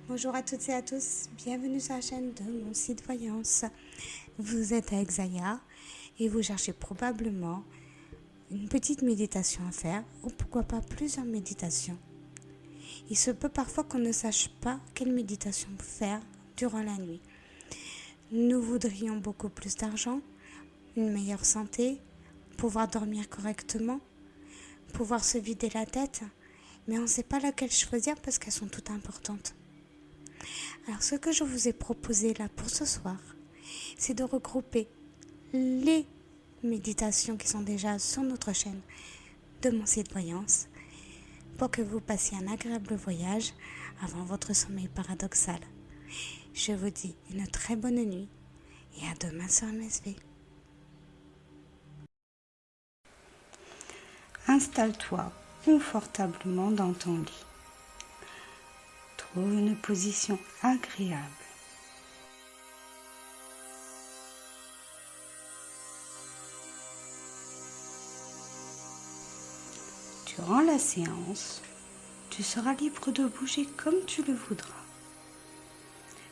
Bonjour à toutes et à tous, bienvenue sur la chaîne de mon site Voyance. Vous êtes avec Zaya et vous cherchez probablement une petite méditation à faire ou pourquoi pas plusieurs méditations. Il se peut parfois qu'on ne sache pas quelle méditation faire durant la nuit. Nous voudrions beaucoup plus d'argent, une meilleure santé, pouvoir dormir correctement, pouvoir se vider la tête, mais on ne sait pas laquelle choisir parce qu'elles sont toutes importantes. Alors ce que je vous ai proposé là pour ce soir, c'est de regrouper les méditations qui sont déjà sur notre chaîne de mon site Voyance pour que vous passiez un agréable voyage avant votre sommeil paradoxal. Je vous dis une très bonne nuit et à demain sur MSV. Installe-toi confortablement dans ton lit. Trouve une position agréable. Durant la séance, tu seras libre de bouger comme tu le voudras.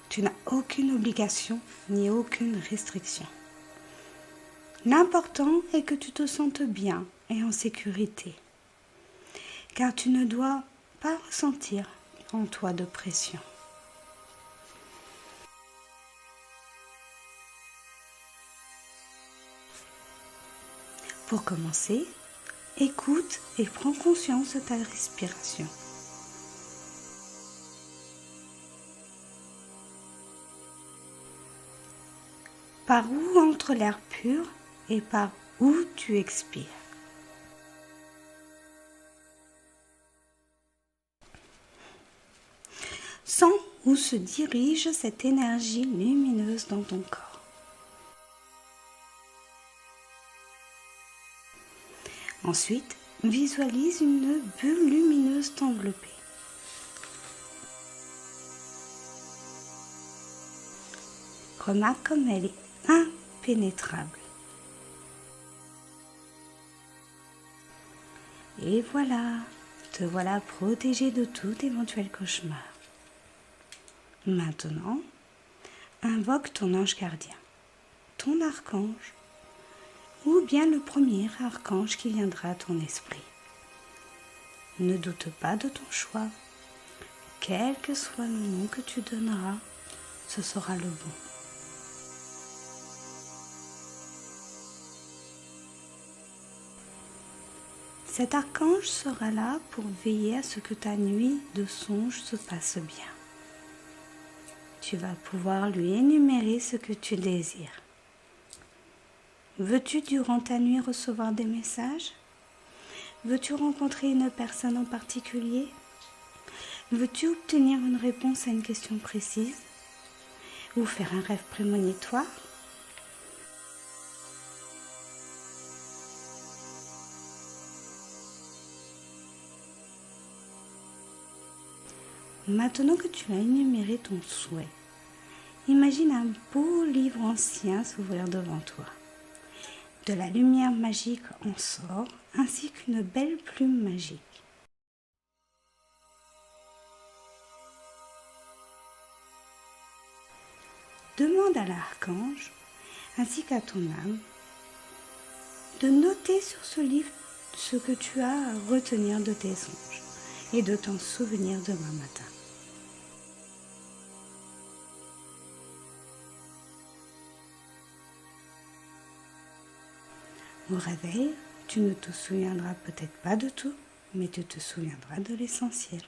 Tu n'as aucune obligation ni aucune restriction. L'important est que tu te sentes bien et en sécurité, car tu ne dois pas ressentir en toi de pression. Pour commencer, écoute et prends conscience de ta respiration. Par où entre l'air pur et par où tu expires. Sens où se dirige cette énergie lumineuse dans ton corps. Ensuite, visualise une bulle lumineuse t'envelopper. Remarque comme elle est impénétrable. Et voilà, te voilà protégé de tout éventuel cauchemar. Maintenant, invoque ton ange gardien, ton archange, ou bien le premier archange qui viendra à ton esprit. Ne doute pas de ton choix. Quel que soit le nom que tu donneras, ce sera le bon. Cet archange sera là pour veiller à ce que ta nuit de songe se passe bien. Tu vas pouvoir lui énumérer ce que tu désires. Veux-tu durant ta nuit recevoir des messages? Veux-tu rencontrer une personne en particulier? Veux-tu obtenir une réponse à une question précise? Ou faire un rêve prémonitoire? Maintenant que tu as énuméré ton souhait, imagine un beau livre ancien s'ouvrir devant toi. De la lumière magique en sort, ainsi qu'une belle plume magique. Demande à l'archange, ainsi qu'à ton âme, de noter sur ce livre ce que tu as à retenir de tes songes et de t'en souvenir demain matin. Au réveil, tu ne te souviendras peut-être pas de tout, mais tu te souviendras de l'essentiel.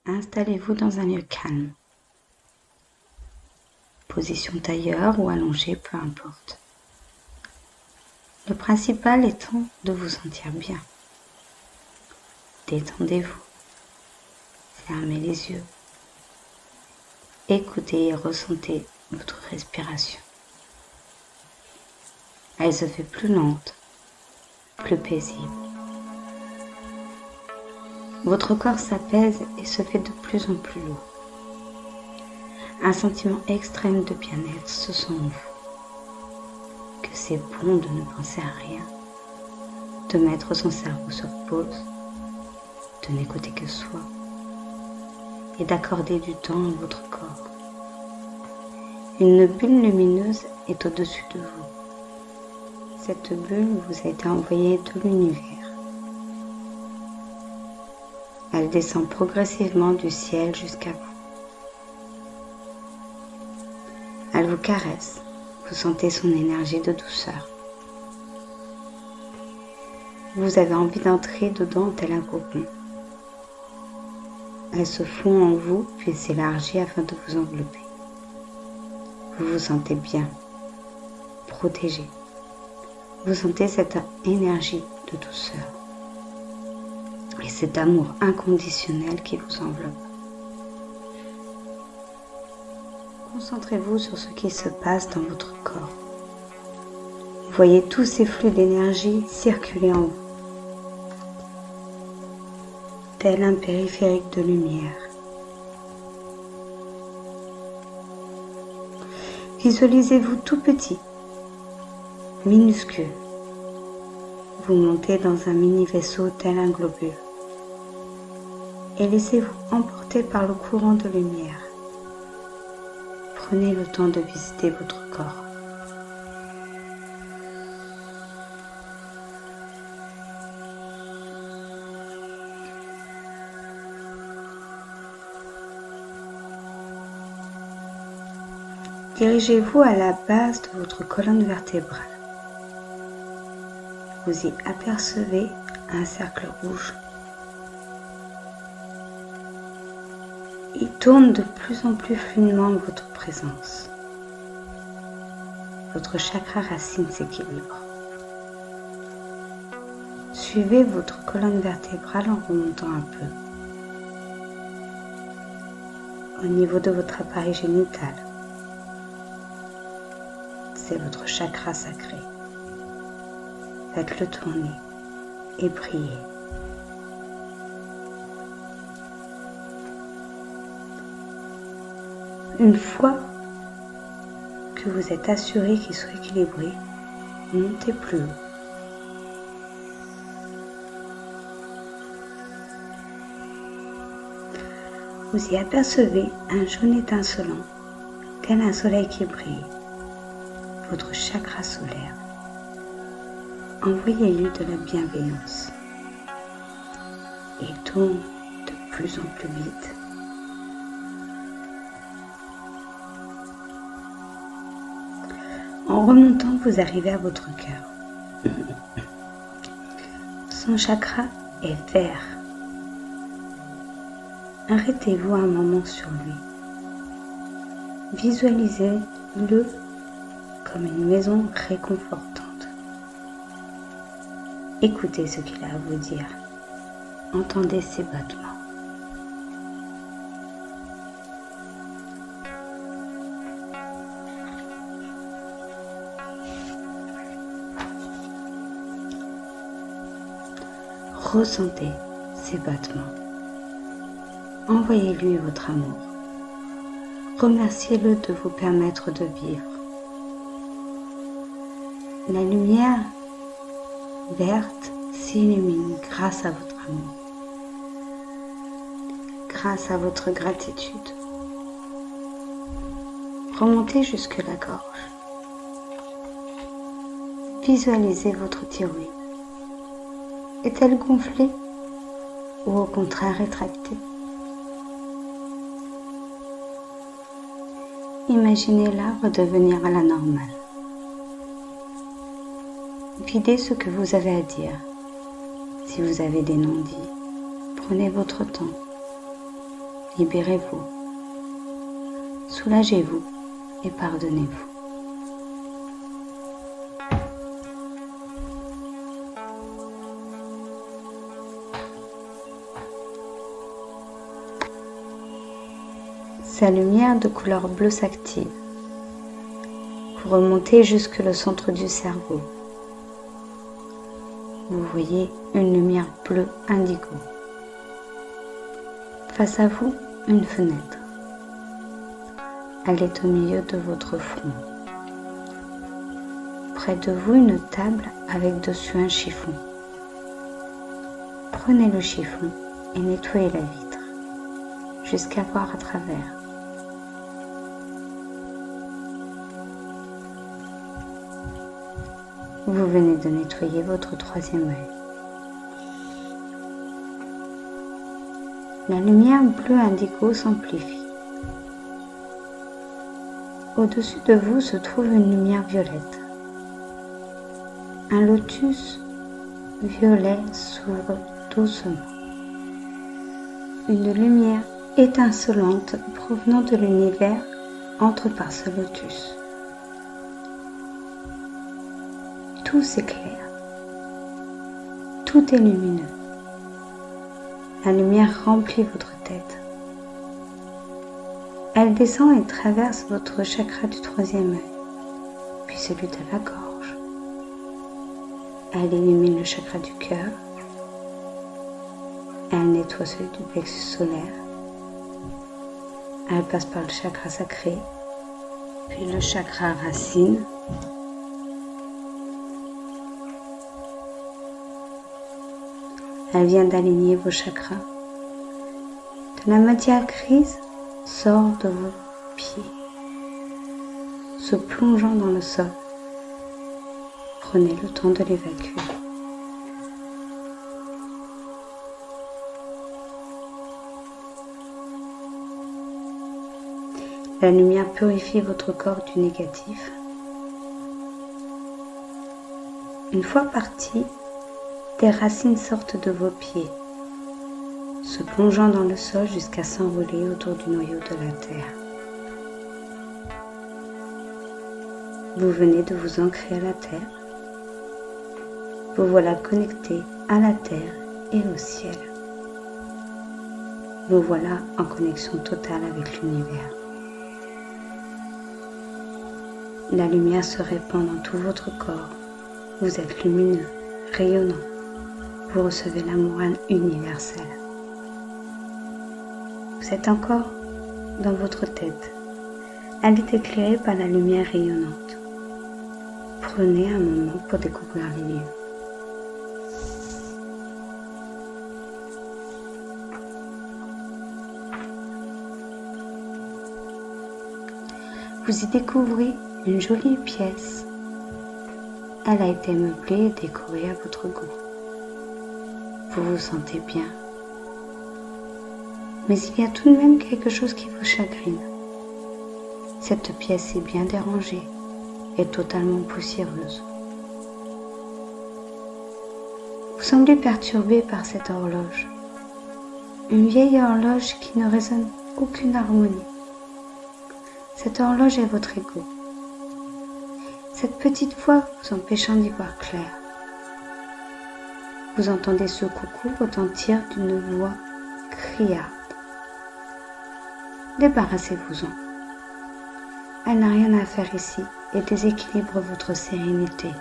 Installez-vous dans un lieu calme. Position tailleur ou allongée, peu importe. Le principal étant de vous sentir bien. Détendez-vous. Fermez les yeux. Écoutez et ressentez votre respiration. Elle se fait plus lente, plus paisible. Votre corps s'apaise et se fait de plus en plus lourd. Un sentiment extrême de bien-être se sent en vous. Que c'est bon de ne penser à rien, de mettre son cerveau sur pause, de n'écouter que soi et d'accorder du temps à votre corps. Une bulle lumineuse est au-dessus de vous. Cette bulle vous a été envoyée de l'univers. Elle descend progressivement du ciel jusqu'à vous. Elle vous caresse, vous sentez son énergie de douceur. Vous avez envie d'entrer dedans tel un cocon. Elle se fond en vous puis s'élargit afin de vous envelopper. Vous vous sentez bien, protégé. Vous sentez cette énergie de douceur et cet amour inconditionnel qui vous enveloppe. Concentrez-vous sur ce qui se passe dans votre corps. Voyez tous ces flux d'énergie circuler en vous, tel un périphérique de lumière. Visualisez-vous tout petit, minuscule. Vous montez dans un mini-vaisseau tel un globule et laissez-vous emporter par le courant de lumière. Prenez le temps de visiter votre corps. Dirigez-vous à la base de votre colonne vertébrale. Vous y apercevez un cercle rouge. Il tourne de plus en plus fluidement en votre présence. Votre chakra racine s'équilibre. Suivez votre colonne vertébrale en remontant un peu. Au niveau de votre appareil génital, c'est votre chakra sacré. Faites-le tourner et priez. Une fois que vous êtes assuré qu'il soit équilibré, montez plus haut. Vous y apercevez un jaune étincelant, tel un soleil qui brille, votre chakra solaire. Envoyez-lui de la bienveillance. Il tourne de plus en plus vite. En remontant, vous arrivez à votre cœur. Son chakra est vert. Arrêtez-vous un moment sur lui. Visualisez-le comme une maison réconfortante. Écoutez ce qu'il a à vous dire. Entendez ses battements. Ressentez ses battements. Envoyez-lui votre amour. Remerciez-le de vous permettre de vivre. La lumière verte s'illumine grâce à votre amour, grâce à votre gratitude. Remontez jusque la gorge. Visualisez votre thyroïde. Est-elle gonflée ou au contraire rétractée? Imaginez-la redevenir à la normale. Videz ce que vous avez à dire. Si vous avez des non-dits, prenez votre temps. Libérez-vous. Soulagez-vous et pardonnez-vous. Sa lumière de couleur bleue s'active. Vous remontez jusque le centre du cerveau. Vous voyez une lumière bleue indigo. Face à vous, une fenêtre. Elle est au milieu de votre front. Près de vous, une table avec dessus un chiffon. Prenez le chiffon et nettoyez la vitre jusqu'à voir à travers. Vous venez de nettoyer votre troisième œil. La lumière bleue indigo s'amplifie. Au-dessus de vous se trouve une lumière violette. Un lotus violet s'ouvre doucement. Une lumière étincelante provenant de l'univers entre par ce lotus. Tout s'éclaire. Tout est lumineux. La lumière remplit votre tête. Elle descend et traverse votre chakra du troisième œil, puis celui de la gorge. Elle illumine le chakra du cœur. Elle nettoie celui du plexus solaire. Elle passe par le chakra sacré, puis le chakra racine. Elle vient d'aligner vos chakras. De la matière grise sort de vos pieds, se plongeant dans le sol. Prenez le temps de l'évacuer. La lumière purifie votre corps du négatif. Une fois parti, des racines sortent de vos pieds, se plongeant dans le sol jusqu'à s'envoler autour du noyau de la terre. Vous venez de vous ancrer à la terre. Vous voilà connecté à la terre et au ciel. Vous voilà en connexion totale avec l'univers. La lumière se répand dans tout votre corps. Vous êtes lumineux, rayonnant. Vous recevez l'amour universel. Vous êtes encore dans votre tête. Elle est éclairée par la lumière rayonnante. Prenez un moment pour découvrir les lieux. Vous y découvrez une jolie pièce. Elle a été meublée et décorée à votre goût. Vous vous sentez bien. Mais il y a tout de même quelque chose qui vous chagrine. Cette pièce est bien dérangée et totalement poussiéreuse. Vous semblez perturbé par cette horloge. Une vieille horloge qui ne résonne aucune harmonie. Cette horloge est votre ego. Cette petite voix vous empêchant d'y voir clair. Vous entendez ce coucou retentir d'une voix criarde. Débarrassez-vous-en. Elle n'a rien à faire ici et déséquilibre votre sérénité.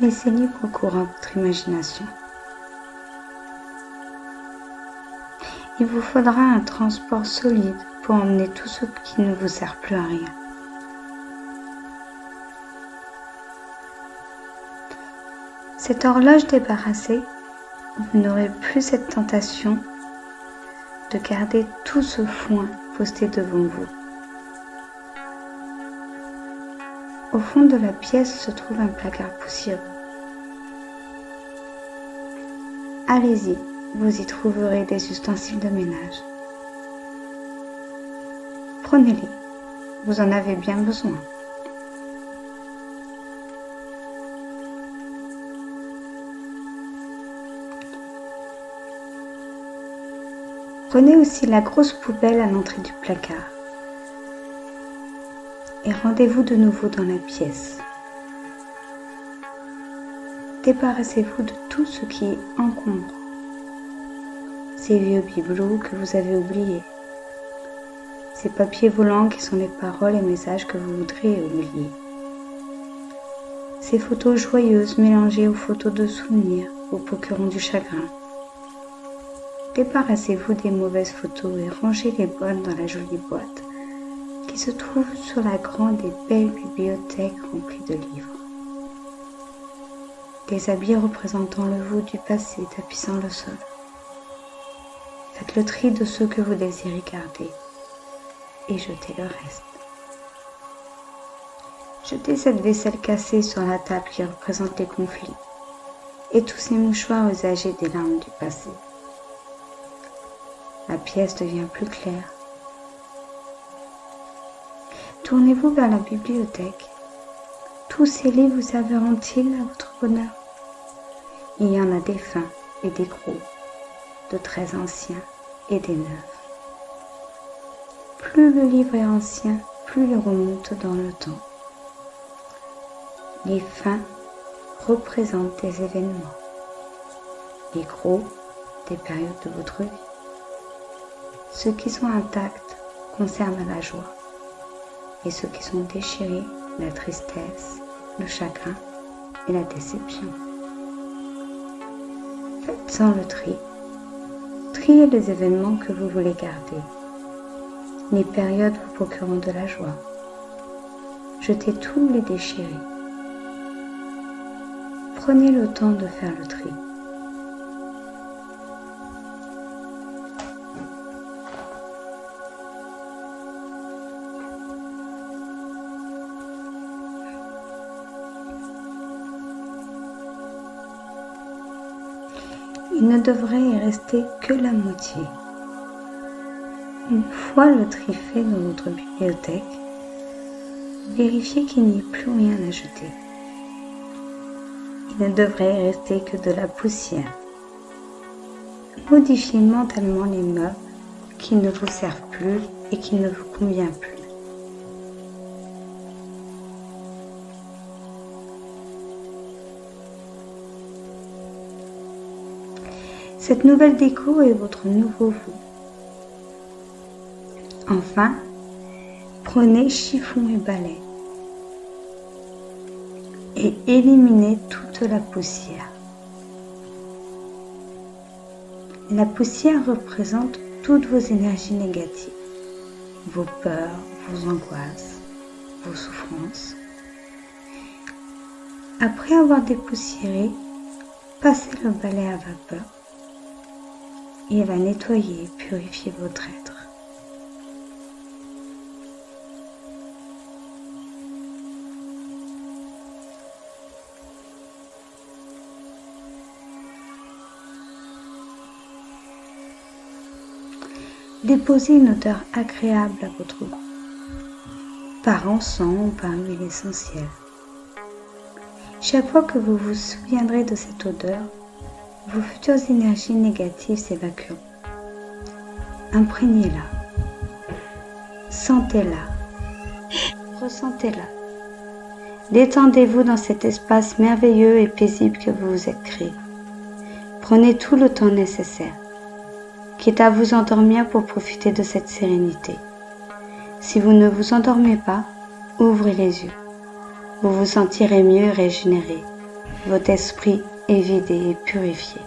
Laissez libre cours à votre imagination. Il vous faudra un transport solide pour emmener tout ce qui ne vous sert plus à rien. Cette horloge débarrassée, vous n'aurez plus cette tentation de garder tout ce foin posté devant vous. Au fond de la pièce se trouve un placard poussiéreux. Allez-y, vous y trouverez des ustensiles de ménage. Prenez-les, vous en avez bien besoin. Prenez aussi la grosse poubelle à l'entrée du placard et rendez-vous de nouveau dans la pièce. Débarrassez-vous de tout ce qui encombre. Ces vieux bibelots que vous avez oubliés. Ces papiers volants qui sont les paroles et messages que vous voudriez oublier. Ces photos joyeuses mélangées aux photos de souvenirs vous procurant du chagrin. Débarrassez-vous des mauvaises photos et rangez les bonnes dans la jolie boîte qui se trouve sur la grande et belle bibliothèque remplie de livres. Des habits représentant le vous du passé tapissant le sol. Faites le tri de ceux que vous désirez garder et jetez le reste. Jetez cette vaisselle cassée sur la table qui représente les conflits et tous ces mouchoirs usagés des larmes du passé. La pièce devient plus claire. Tournez-vous vers la bibliothèque. Tous ces livres vous serviront-ils à votre bonheur? Il y en a des fins et des gros, de très anciens et des neufs. Plus le livre est ancien, plus il remonte dans le temps. Les fins représentent des événements, les gros, des périodes de votre vie. Ceux qui sont intacts concernent la joie, et ceux qui sont déchirés, la tristesse, le chagrin et la déception. Faites-en le tri. Triez les événements que vous voulez garder, les périodes vous procurant de la joie. Jetez tous les déchirés. Prenez le temps de faire le tri. Il ne devrait y rester que la moitié. Une fois le tri fait dans votre bibliothèque, vérifiez qu'il n'y ait plus rien à jeter. Il ne devrait y rester que de la poussière. Modifiez mentalement les meubles qui ne vous servent plus et qui ne vous conviennent plus. Cette nouvelle déco est votre nouveau vous. Enfin, prenez chiffon et balai et éliminez toute la poussière. La poussière représente toutes vos énergies négatives, vos peurs, vos angoisses, vos souffrances. Après avoir dépoussiéré, passez le balai à vapeur. Il va nettoyer et purifier votre être. Déposez une odeur agréable à votre goût, par encens ou par huile essentielle. Chaque fois que vous vous souviendrez de cette odeur, vos futures énergies négatives s'évacueront. Imprégnez-la, sentez-la, ressentez-la. Détendez-vous dans cet espace merveilleux et paisible que vous vous êtes créé. Prenez tout le temps nécessaire, quitte à vous endormir pour profiter de cette sérénité. Si vous ne vous endormez pas, ouvrez les yeux. Vous vous sentirez mieux et régénéré. Votre esprit est vidé et purifié.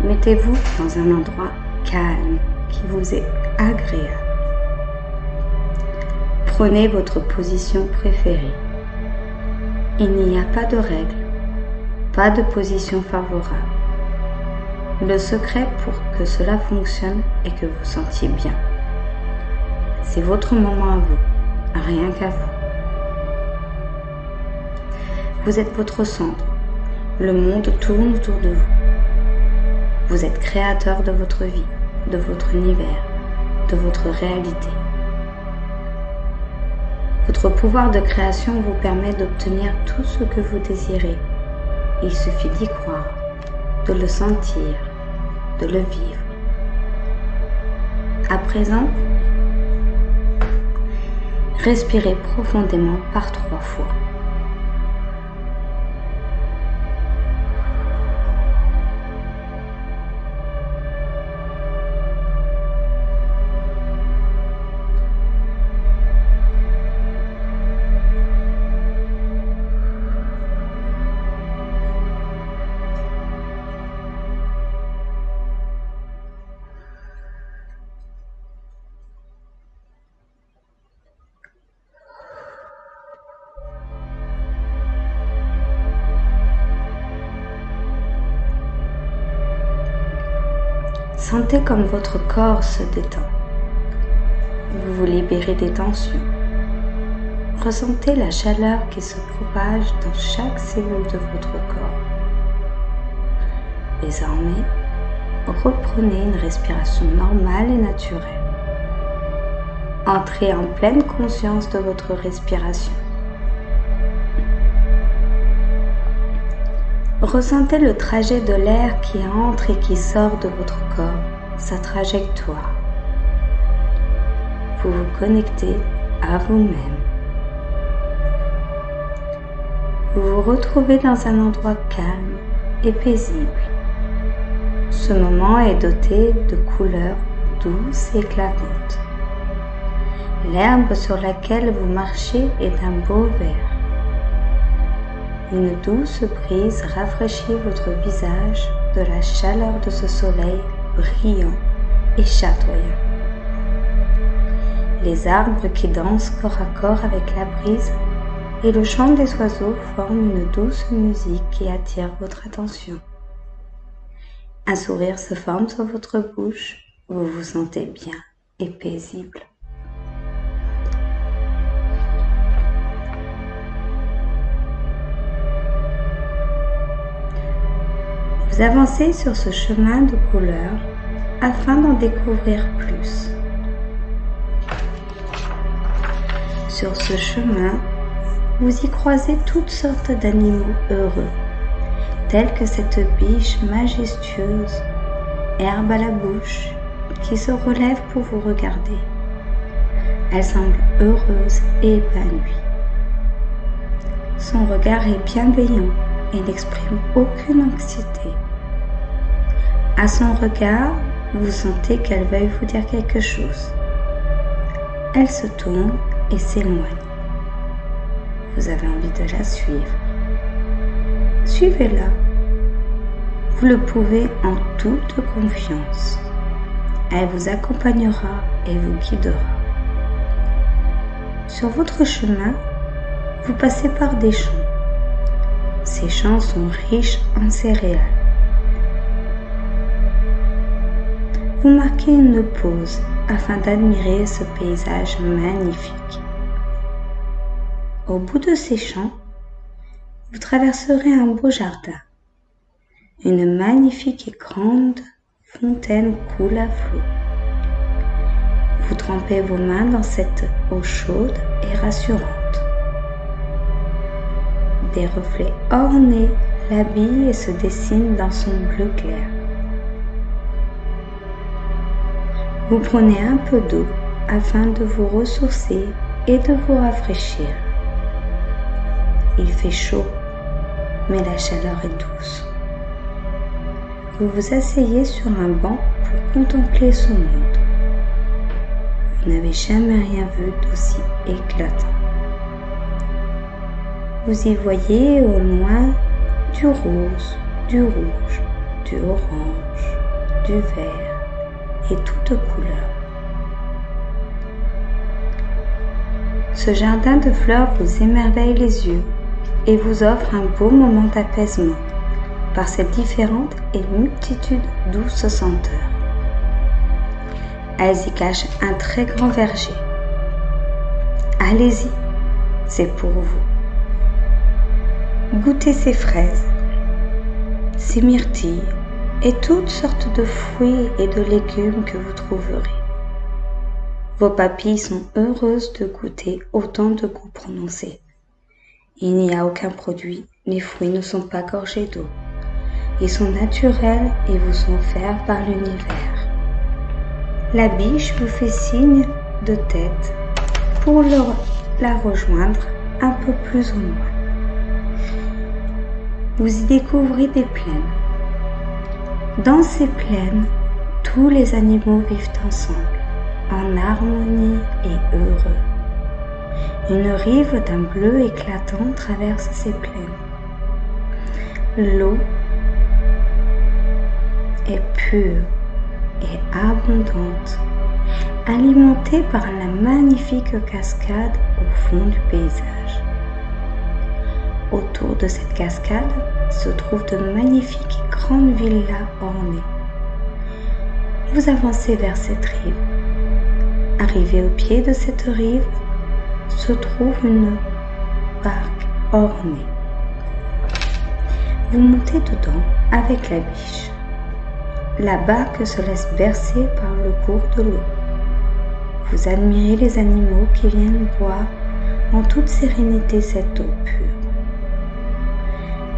Mettez-vous dans un endroit calme qui vous est agréable. Prenez votre position préférée. Il n'y a pas de règle, pas de position favorable. Le secret pour que cela fonctionne est que vous sentiez bien. C'est votre moment à vous, rien qu'à vous. Vous êtes votre centre. Le monde tourne autour de vous. Vous êtes créateur de votre vie, de votre univers, de votre réalité. Votre pouvoir de création vous permet d'obtenir tout ce que vous désirez. Il suffit d'y croire, de le sentir, de le vivre. À présent, respirez profondément par 3 fois. Sentez comme votre corps se détend. Vous vous libérez des tensions. Ressentez la chaleur qui se propage dans chaque cellule de votre corps. Désormais, reprenez une respiration normale et naturelle. Entrez en pleine conscience de votre respiration. Ressentez le trajet de l'air qui entre et qui sort de votre corps, sa trajectoire. Vous vous connectez à vous-même. Vous vous retrouvez dans un endroit calme et paisible. Ce moment est doté de couleurs douces et éclatantes. L'herbe sur laquelle vous marchez est d'un beau vert. Une douce brise rafraîchit votre visage de la chaleur de ce soleil brillant et chatoyant. Les arbres qui dansent corps à corps avec la brise et le chant des oiseaux forment une douce musique qui attire votre attention. Un sourire se forme sur votre bouche, vous vous sentez bien et paisible. Vous avancez sur ce chemin de couleurs afin d'en découvrir plus. Sur ce chemin, vous y croisez toutes sortes d'animaux heureux, tels que cette biche majestueuse, herbe à la bouche, qui se relève pour vous regarder. Elle semble heureuse et épanouie. Son regard est bienveillant et n'exprime aucune anxiété. À son regard, vous sentez qu'elle veuille vous dire quelque chose. Elle se tourne et s'éloigne. Vous avez envie de la suivre. Suivez-la. Vous le pouvez en toute confiance. Elle vous accompagnera et vous guidera. Sur votre chemin, vous passez par des champs. Ces champs sont riches en céréales. Vous marquez une pause afin d'admirer ce paysage magnifique. Au bout de ces champs, vous traverserez un beau jardin. Une magnifique et grande fontaine coule à flot. Vous trempez vos mains dans cette eau chaude et rassurante. Des reflets ornés l'habillent et se dessinent dans son bleu clair. Vous prenez un peu d'eau afin de vous ressourcer et de vous rafraîchir. Il fait chaud, mais la chaleur est douce. Vous vous asseyez sur un banc pour contempler ce monde. Vous n'avez jamais rien vu d'aussi éclatant. Vous y voyez au loin du rose, du rouge, du orange, du vert et toutes couleurs. Ce jardin de fleurs vous émerveille les yeux et vous offre un beau moment d'apaisement par cette différente et multitude douces senteurs. Elles y cachent un très grand verger. Allez-y, c'est pour vous. Goûtez ces fraises, ces myrtilles et toutes sortes de fruits et de légumes que vous trouverez. Vos papilles sont heureuses de goûter autant de goûts prononcés. Il n'y a aucun produit, les fruits ne sont pas gorgés d'eau. Ils sont naturels et vous sont offerts par l'univers. La biche vous fait signe de tête pour la rejoindre un peu plus au loin. Vous y découvrez des plaines. Dans ces plaines, tous les animaux vivent ensemble, en harmonie et heureux. Une rive d'un bleu éclatant traverse ces plaines. L'eau est pure et abondante, alimentée par la magnifique cascade au fond du paysage. Autour de cette cascade se trouvent de magnifiques grandes villas ornées. Vous avancez vers cette rive. Arrivé au pied de cette rive, se trouve une barque ornée. Vous montez dedans avec la biche. La barque se laisse bercer par le cours de l'eau. Vous admirez les animaux qui viennent boire en toute sérénité cette eau pure.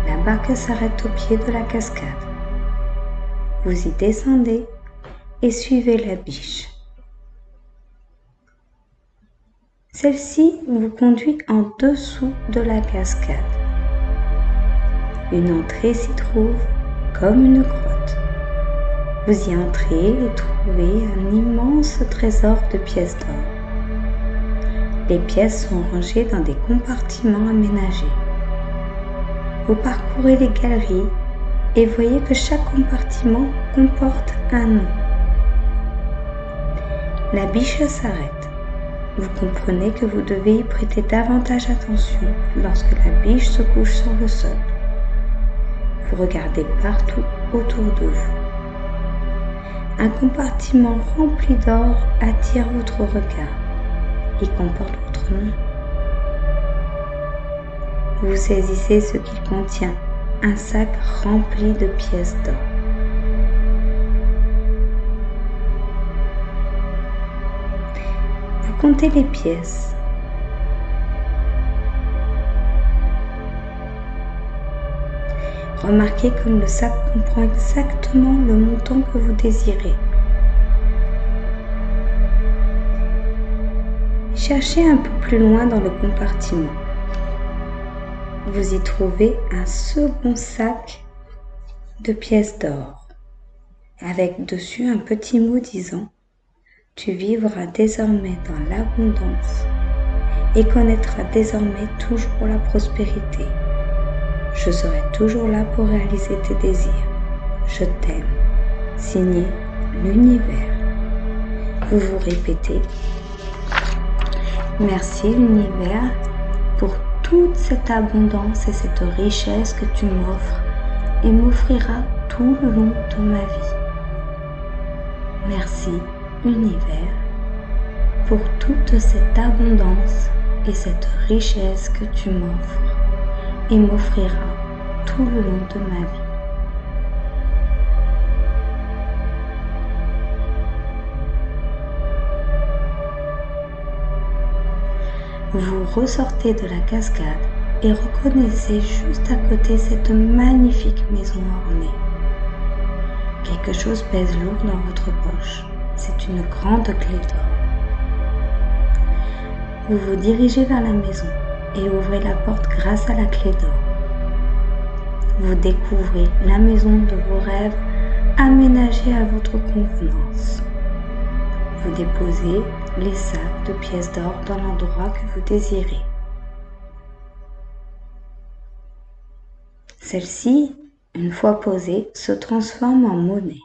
La barque s'arrête au pied de la cascade. Vous y descendez et suivez la biche. Celle-ci vous conduit en dessous de la cascade. Une entrée s'y trouve comme une grotte. Vous y entrez et trouvez un immense trésor de pièces d'or. Les pièces sont rangées dans des compartiments aménagés. Vous parcourez les galeries et voyez que chaque compartiment comporte un nom. La biche s'arrête. Vous comprenez que vous devez y prêter davantage attention lorsque la biche se couche sur le sol. Vous regardez partout autour de vous. Un compartiment rempli d'or attire votre regard. Il comporte votre nom. Vous saisissez ce qu'il contient, un sac rempli de pièces d'or. Vous comptez les pièces. Remarquez comme le sac comprend exactement le montant que vous désirez. Cherchez un peu plus loin dans le compartiment. Vous y trouvez un second sac de pièces d'or, avec dessus un petit mot disant « Tu vivras désormais dans l'abondance et connaîtras désormais toujours la prospérité. Je serai toujours là pour réaliser tes désirs. Je t'aime. » Signé l'univers. Vous vous répétez « Merci l'univers pour toute cette abondance et cette richesse que tu m'offres et m'offriras tout le long de ma vie. Merci univers pour toute cette abondance et cette richesse que tu m'offres et m'offriras tout le long de ma vie. » Vous ressortez de la cascade et reconnaissez juste à côté cette magnifique maison ornée. Quelque chose pèse lourd dans votre poche. C'est une grande clé d'or. Vous vous dirigez vers la maison et ouvrez la porte grâce à la clé d'or. Vous découvrez la maison de vos rêves aménagée à votre convenance. Vous déposez les sacs de pièces d'or dans l'endroit que vous désirez. Celle-ci, une fois posée, se transforme en monnaie.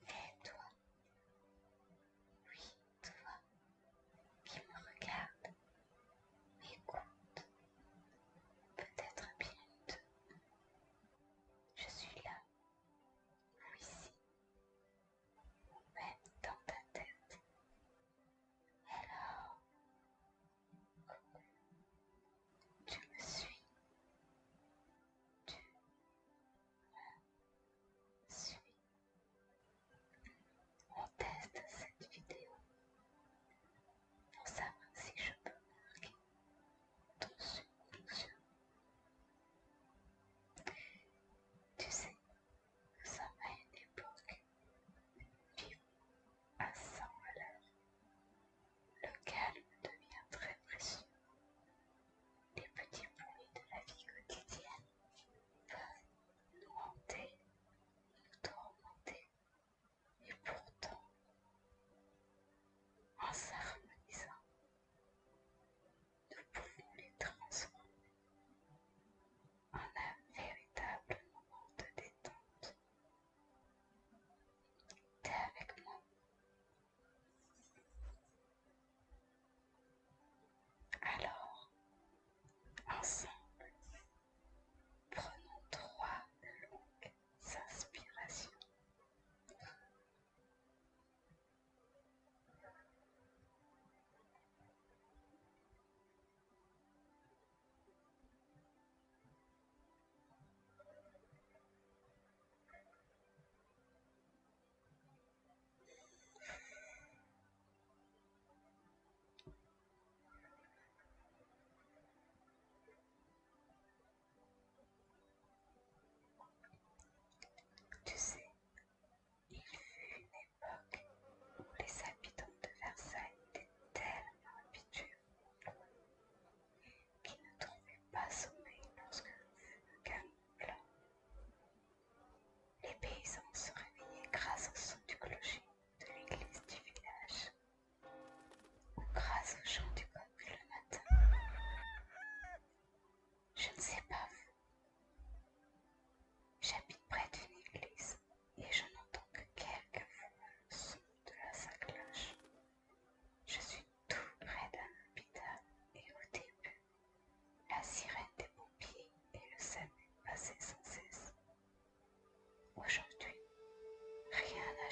Et toi, oui, toi qui me regarde, m'écoute, peut-être bien deux. Je suis là, ou ici, ou même dans ta tête. Alors, tu me suis, tu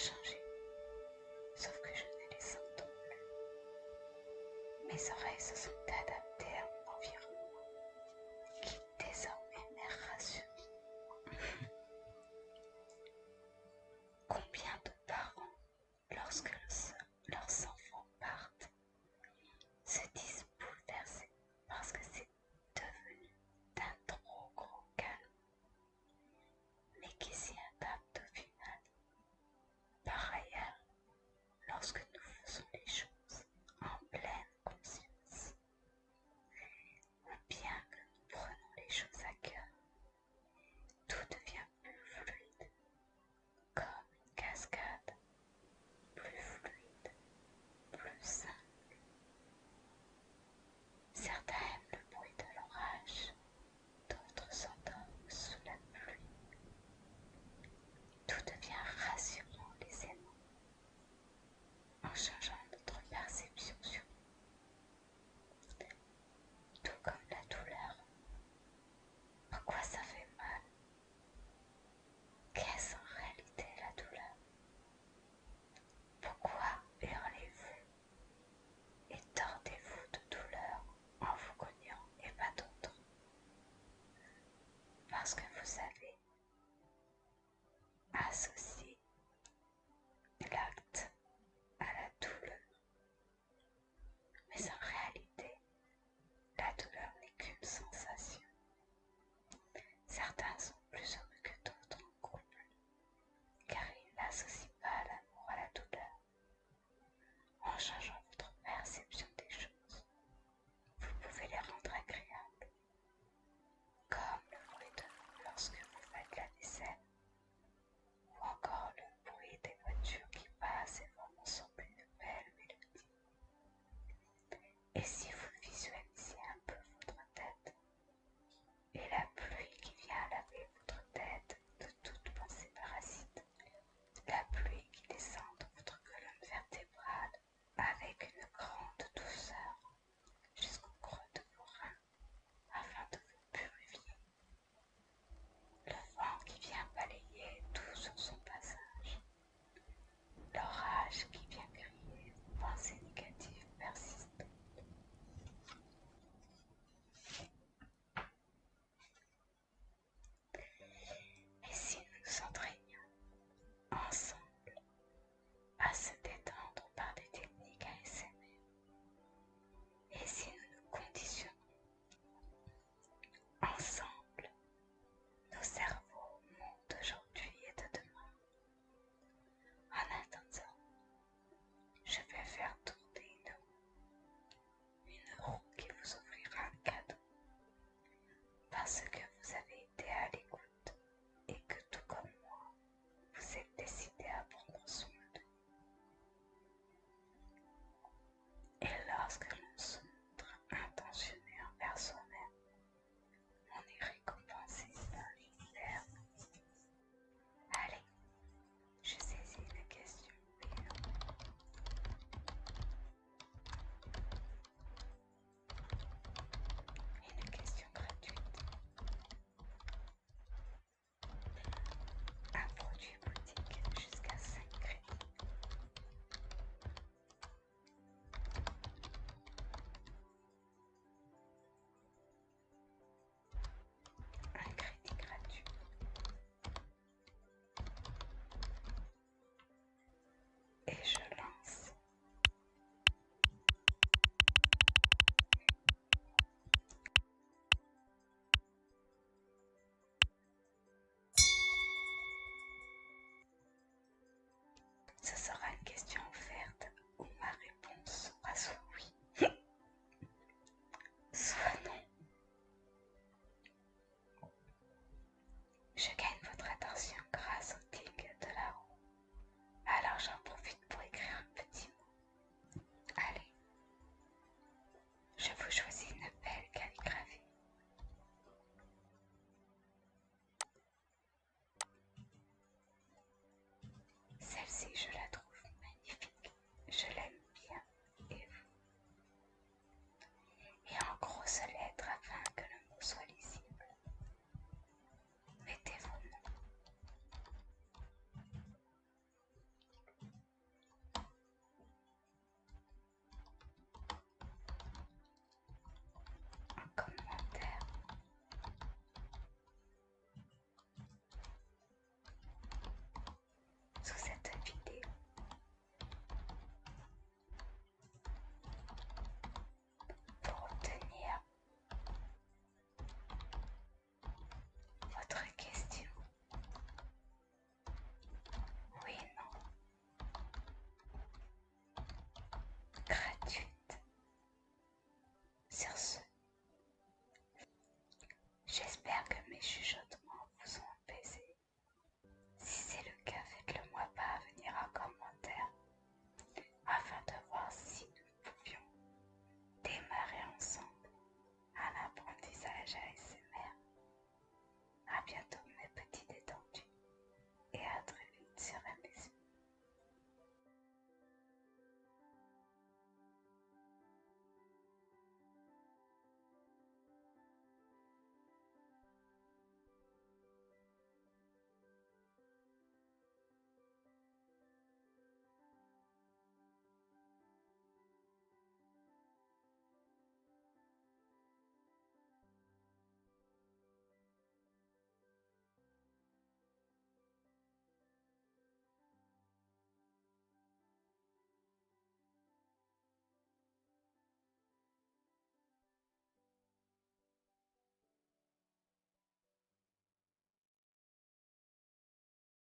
changé, sauf que je ne les entends plus. Mes oreilles se sont adaptées.